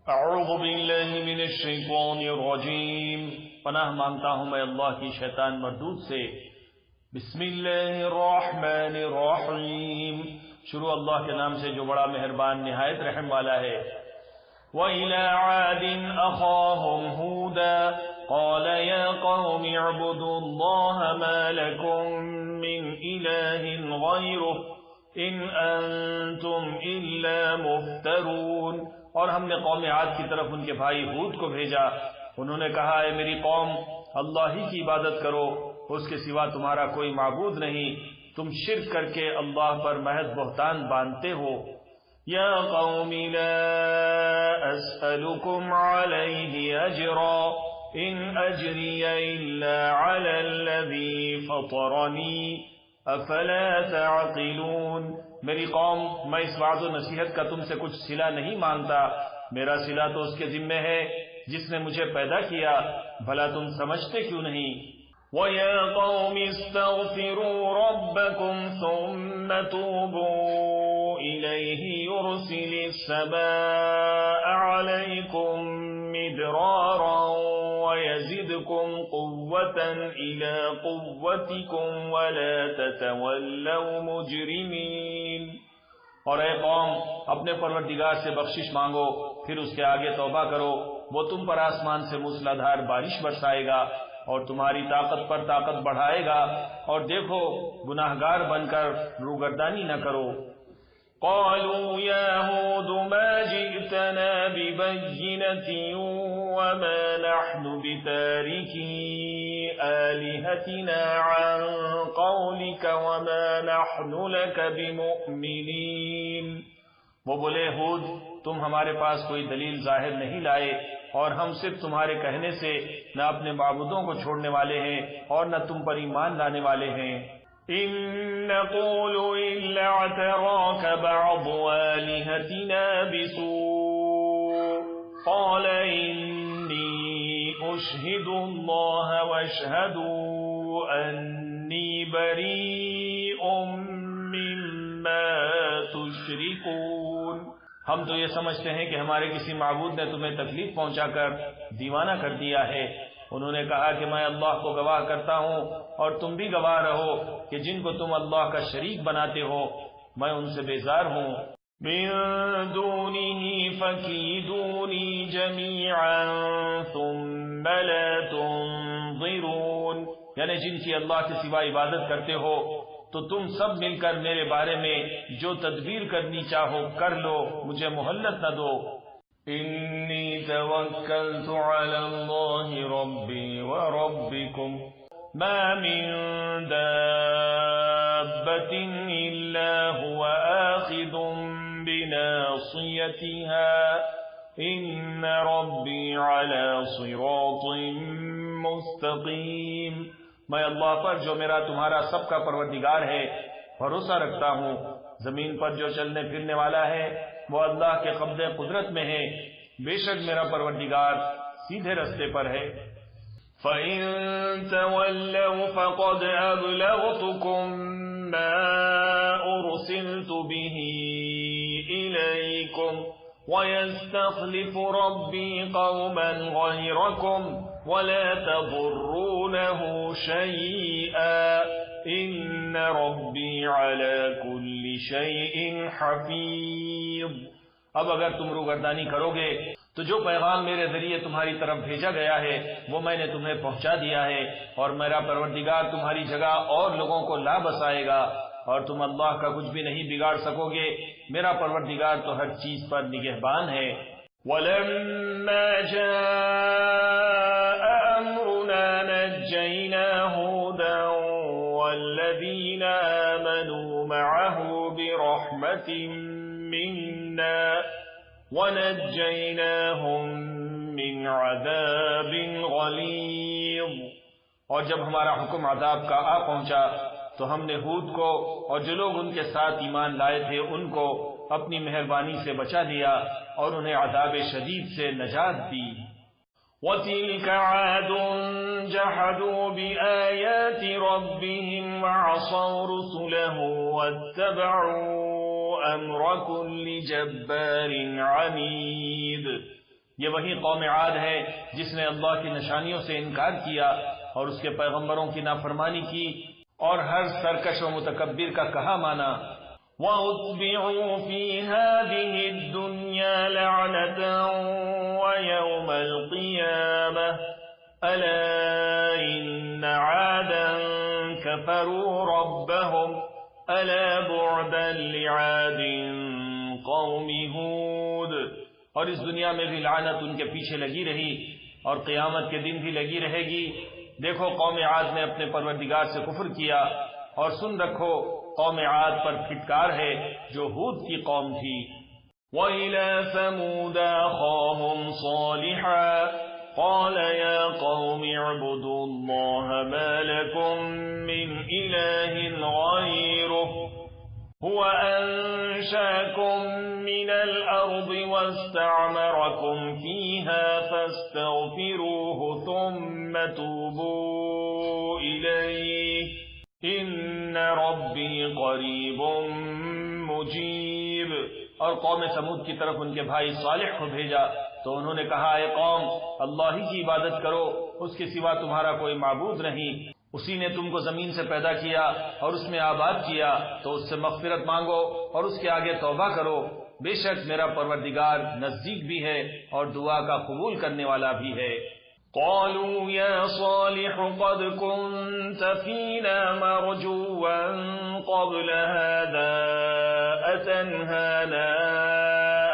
اعوذ باللہ من الشیطان الرجیم، پناہ مانگتا ہوں میں اللہ کی شیطان مردود سے۔ بسم اللہ الرحمن الرحیم، شروع اللہ کے نام سے جو بڑا مہربان نہایت رحم والا ہے۔ وَإِلَىٰ عَادٍ أَخَاهُمْ هُودًا قَالَ يَا قَوْمِ اعْبُدُوا اللَّهَ مَا لَكُم مِّنْ إِلَٰهٍ غَيْرُهُ إِنْ أَنتُمْ إِلَّا مُفْتَرُونَ۔ اور ہم نے قوم عاد کی طرف ان کے بھائی ہود کو بھیجا، انہوں نے کہا اے میری قوم، اللہ ہی کی عبادت کرو، اس کے سوا تمہارا کوئی معبود نہیں، تم شرک کر کے اللہ پر محض بہتان باندھتے ہو۔ یا قوم لا اسألکم علیہ اجرا ان اجری الا علی الذی فطرنی افلا تعقلون۔ میری قوم، میں اس وعظ و نصیحت کا تم سے کچھ صلہ نہیں مانگتا، میرا صلہ تو اس کے ذمے ہے جس نے مجھے پیدا کیا، بھلا تم سمجھتے کیوں نہیں؟ وَيَا قَوْمِ اسْتَغْفِرُوا رَبَّكُمْ ثُمَّ تُوبُوا إِلَيْهِ يُرْسِلِ السَّمَاءَ عَلَيْكُمْ مِدْرَارًا وَيَزِدْكُمْ قُوَّةً إِلَىٰ قُوَّتِكُمْ وَلَا تَتَوَلَّوْا مُجْرِمِينَ۔ اور اے قوم، اپنے پروردگار سے بخشش مانگو، پھر اس کے آگے توبہ کرو، وہ تم پر آسمان سے موسلادھار بارش برسائے گا اور تمہاری طاقت پر طاقت بڑھائے گا، اور دیکھو گناہگار بن کر روگردانی نہ کرو۔ قالوا يا هود ما جئتنا ببينة وما نحن بتاركي آلهتنا عن قولك وما نحن لك بمؤمنين۔ وہ بولے ہود، تم ہمارے پاس کوئی دلیل ظاہر نہیں لائے، اور ہم صرف تمہارے کہنے سے نہ اپنے معبودوں کو چھوڑنے والے ہیں اور نہ تم پر ایمان لانے والے ہیں۔ إِن نَّقُولُ إِلَّا اعْتَرَاكَ بَعْضُ آلِهَتِنَا بِسُوءٍ قَالَ إِنِّي أُشْهِدُ اللَّهَ وَاشْهَدُوا أَنِّي بَرِيءٌ مِّمَّا تُشْرِكُونَ۔ ہم تو یہ سمجھتے ہیں کہ ہمارے کسی معبود نے تمہیں تکلیف پہنچا کر دیوانہ کر دیا ہے۔ انہوں نے کہا کہ میں اللہ کو گواہ کرتا ہوں اور تم بھی گواہ رہو کہ جن کو تم اللہ کا شریک بناتے ہو میں ان سے بیزار ہوں۔ من دونه فكيدوني جميعا ثم لا تنظرون، یعنی جن کی اللہ کے سوا عبادت کرتے ہو تو تم سب مل کر میرے بارے میں جو تدبیر کرنی چاہو کر لو، مجھے مہلت نہ دو۔ انی توکلت علی اللہ ربی وربکم ما من دابۃ الا هو آخذ بناصیتها ان ربی علی صراط مستقیم۔ میں اللہ پر جو میرا تمہارا سب کا پروردگار ہے بھروسہ رکھتا ہوں، زمین پر جو چلنے پھرنے والا ہے وہ اللہ کے قبضے قدرت میں ہے، بے شک میرا پروردگار سیدھے رستے پر ہے۔ فَإِن تَوَلَّوْا فَقَدْ أَبْلَغْتُكُم مَّا أُرْسِلْتُ بِهِ إِلَيْكُمْ وَيَسْتَخْلِفُ رَبِّي قَوْمًا غَيْرَكُمْ وَلَا تَضُرُّونَهُ شَيْئًا إِنَّ رَبِّي عَلَى كُلِّ شَيْءٍ حَفِيظٌ۔ اب اگر تم روگردانی کرو گے تو جو پیغام میرے ذریعے تمہاری طرف بھیجا گیا ہے وہ میں نے تمہیں پہنچا دیا ہے، اور میرا پروردگار تمہاری جگہ اور لوگوں کو لا بسائے گا، اور تم اللہ کا کچھ بھی نہیں بگاڑ سکو گے، میرا پروردگار تو ہر چیز پر نگہبان ہے۔ وَلَمَّا جَاءَ أَمْرُنَا نَجَّيْنَا هُودًا وَالَّذِينَ آمَنُوا مَعَهُ بِرَحْمَةٍ مِّنَّا وَنَجَّيْنَاهُم مِّنْ عَذَابٍ غَلِيظٍ۔ اور جب ہمارا حکم عذاب کا آ پہنچا تو ہم نے ہود کو اور جو لوگ ان کے ساتھ ایمان لائے تھے ان کو اپنی مہربانی سے بچا لیا اور انہیں عذاب شدید سے نجات دی۔ وَتِلْكَ عَادٌ جَحَدُوا بِآيَاتِ رَبِّهِمْ وَعَصَوْا رُسُلَهُ وَاتَّبَعُوا أَمْرَ كُلِّ جَبَّارٍ عَنِيدٍ۔ یہ وہی قوم عاد ہے جس نے اللہ کی نشانیوں سے انکار کیا اور اس کے پیغمبروں کی نافرمانی کی اور ہر سرکش و متکبر کا کہا مانا۔ وَأُتْبِعُوا فِي هَٰذِهِ الدُّنْيَا لَعْنَةً وَيَوْمَ الْقِيَامَةِ أَلَا إِنَّ عَادًا كَفَرُوا رَبَّهُمْ أَلَا بُعْدًا لِعَادٍ قَوْمِ هُودٍ۔ اور اس دنیا میں بھی لعنت ان کے پیچھے لگی رہی اور قیامت کے دن بھی لگی رہے گی۔ دیکھو قوم عاد نے اپنے پروردگار سے کفر کیا، اور سن رکھو قوم عاد پر پھٹکار ہے جو ہود کی قوم تھی۔ وَإِلَىٰ ثَمُودَ أَخَاهُمْ صَالِحًا قَالَ يَا قَوْمِ اعْبُدُوا اللَّهَ مَا لَكُم مِّنْ إِلَٰهٍ غَيْرُهُ هُوَ أَنشَأَكُم مِّنَ الْأَرْضِ وَاسْتَعْمَرَكُمْ فِيهَا فَاسْتَغْفِرُوهُ ثُمَّ تُوبُوا إِلَيْهِ إِنَّ رَبِّي قَرِيبٌ مُجِيبٌ۔ اور قوم ثمود کی طرف ان کے بھائی صالح کو بھیجا تو انہوں نے کہا، اے قوم، اللہ ہی کی عبادت کرو، اس کے سوا تمہارا کوئی معبود نہیں۔ اسی نے تم کو زمین سے پیدا کیا اور اس میں آباد کیا، تو اس سے مغفرت مانگو اور اس کے آگے توبہ کرو، بے شک میرا پروردگار نزدیک بھی ہے اور دعا کا قبول کرنے والا بھی ہے۔ قالوا يا صالح قد كنت فينا مرجوا قبل هذا أتنهانا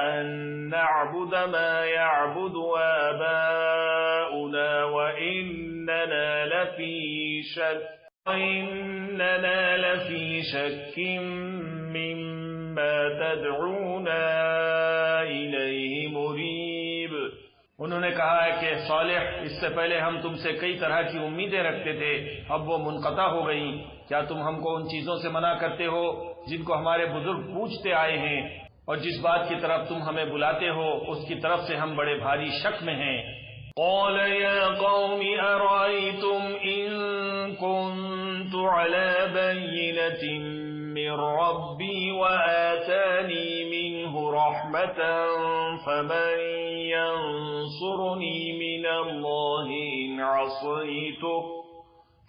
أن نعبد ما يعبد آباؤنا وإننا لفي شك مما تدعونا إليه مريب۔ انہوں نے کہا ہے کہ صالح، اس سے پہلے ہم تم سے کئی طرح کی امیدیں رکھتے تھے، اب وہ منقطع ہو گئی۔ کیا تم ہم کو ان چیزوں سے منع کرتے ہو جن کو ہمارے بزرگ پوچھتے آئے ہیں، اور جس بات کی طرف تم ہمیں بلاتے ہو اس کی طرف سے ہم بڑے بھاری شک میں ہیں۔ قال يا قوم أرأيتم إن كنت على بينة من ربي وآتاني منه رحمة فمن ينصرني من الله إن عصيته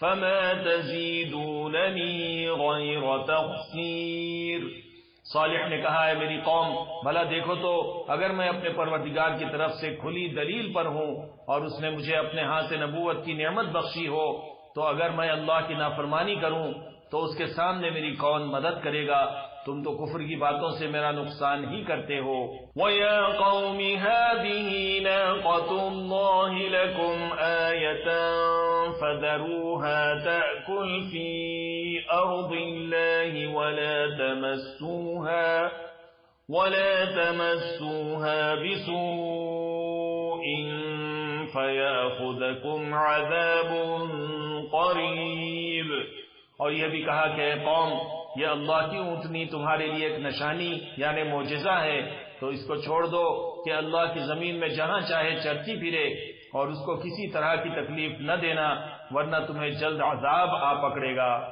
فما تزيدونني غير تخسير۔ صالح نے کہا ہے میری قوم، بھلا دیکھو تو اگر میں اپنے پروردگار کی طرف سے کھلی دلیل پر ہوں اور اس نے مجھے اپنے ہاں سے نبوت کی نعمت بخشی ہو، تو اگر میں اللہ کی نافرمانی کروں تو اس کے سامنے میری کون مدد کرے گا؟ تم تو کفر کی باتوں سے میرا نقصان ہی کرتے ہو۔ وَيَا قَوْمِ هَٰذِهِ نَاقَةُ اللَّهِ لَكُمْ آيَةً فَذَرُوهَا تَأْكُلْ فِي أَرْضِ اللَّهِ وَلَا تَمَسُّوهَا بِسُوءٍ فَيَأْخُذَكُمْ عَذَابٌ قَرِيبٌ۔ اور یہ بھی کہا کہ اے قوم، یہ اللہ کی اونٹنی تمہارے لیے ایک نشانی یعنی معجزہ ہے، تو اس کو چھوڑ دو کہ اللہ کی زمین میں جہاں چاہے چرتی پھرے، اور اس کو کسی طرح کی تکلیف نہ دینا، ورنہ تمہیں جلد عذاب آ پکڑے گا۔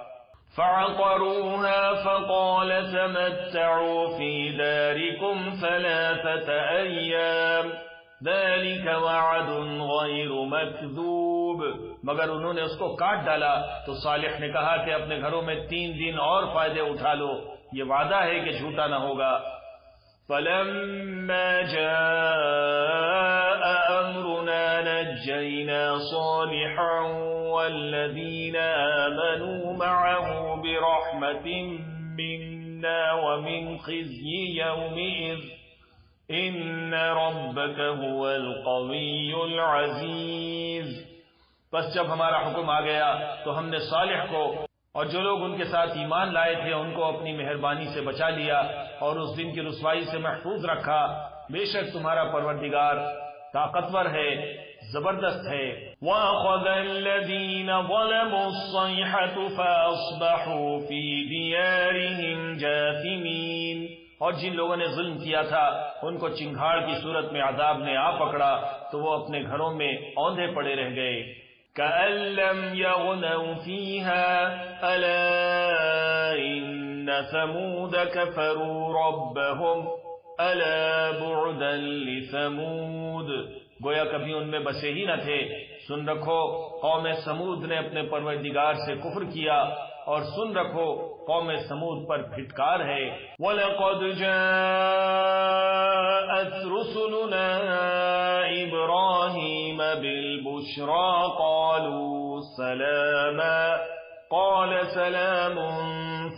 فَعَقَرُوهَا فَقَالَ تَمَتَّعُوا فِي دَارِكُمْ ثَلَاثَةَ أَيَّامٍ ذَلِكَ وَعْدٌ غَيْرُ مَكْذُوبٍ۔ مگر انہوں نے اس کو کاٹ ڈالا تو صالح نے کہا کہ اپنے گھروں میں 3 دن اور فائدے اٹھا لو، یہ وعدہ ہے کہ جھوٹا نہ ہوگا۔ فَلَمَّا جَاءَ أَمْرُنَا نَجَّيْنَا صَالِحًا وَالَّذِينَ آمَنُوا مَعَهُ بِرَحْمَةٍ مِّنَّا وَمِنْ خِزْيِ يَوْمِئِذٍ إِنَّ رَبَّكَ هُوَ الْقَوِيُّ الْعَزِيزُ۔ بس جب ہمارا حکم آ گیا تو ہم نے صالح کو اور جو لوگ ان کے ساتھ ایمان لائے تھے ان کو اپنی مہربانی سے بچا لیا اور اس دن کی رسوائی سے محفوظ رکھا۔ بے شک تمہارا پروردگار طاقتور ہے، زبردست ہے۔ وَأَخَذَ الَّذِينَ ظَلَمُوا الصَّيْحَةُ فَأَصْبَحُوا فِي دِيَارِهِمْ جَاثِمِينَ۔ اور جن لوگوں نے ظلم کیا تھا ان کو چنگھاڑ کی صورت میں عذاب نے آ پکڑا تو وہ اپنے گھروں میں اوندھے پڑے رہ گئے۔ كَأَن لَّمْ يَغْنَوْا فِيهَا أَلَا إِنَّ ثَمُودَ كَفَرُوا رَبَّهُمْ ألا بعدا لثمود، گویا کبھی ان میں بسے ہی نہ تھے۔ سن رکھو قوم سمود نے اپنے پروردگار سے کفر کیا، اور سن رکھو قوم سمود پر پھٹکار ہے۔ وَلَقَدْ جَاءَتْ رُسُلُنَا إِبْرَاهِيمَ بِالْبُشْرَى قَالُوا سَلَامًا قَالَ سَلَامٌ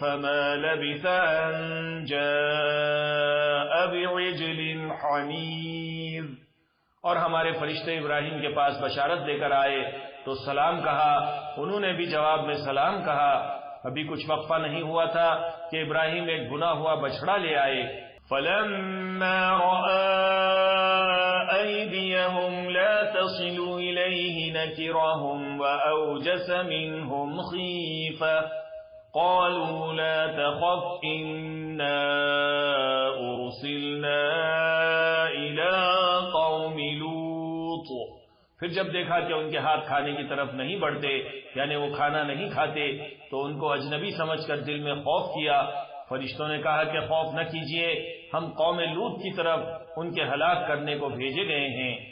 فَمَا لَبِثَ أَن جَاءَ بِعِجْلٍ حَنِيذٍ۔ اور ہمارے فرشتے ابراہیم کے پاس بشارت لے کر آئے تو سلام کہا، انہوں نے بھی جواب میں سلام کہا۔ ابھی کچھ وقفہ نہیں ہوا تھا کہ ابراہیم ایک بنا ہوا بچڑا لے آئے۔ فَلَمَّا رَأَىٰ أَيْدِيَهُمْ لَا تَصِلُ إِلَيْهِ نَكِرَهُمْ وَأَوْجَسَ مِنْهُمْ خِيفَةً قَالُوا لَا تَخَفْ إِنَّا أُرْسِلْنَا إِلَىٰ قَوْمِ لُوطٍ۔ پھر جب دیکھا کہ ان کے ہاتھ کھانے کی طرف نہیں بڑھتے، یعنی وہ کھانا نہیں کھاتے، تو ان کو اجنبی سمجھ کر دل میں خوف کیا۔ فرشتوں نے کہا کہ خوف نہ کیجیے، ہم قوم لوط کی طرف ان کے ہلاک کرنے کو بھیجے گئے ہیں۔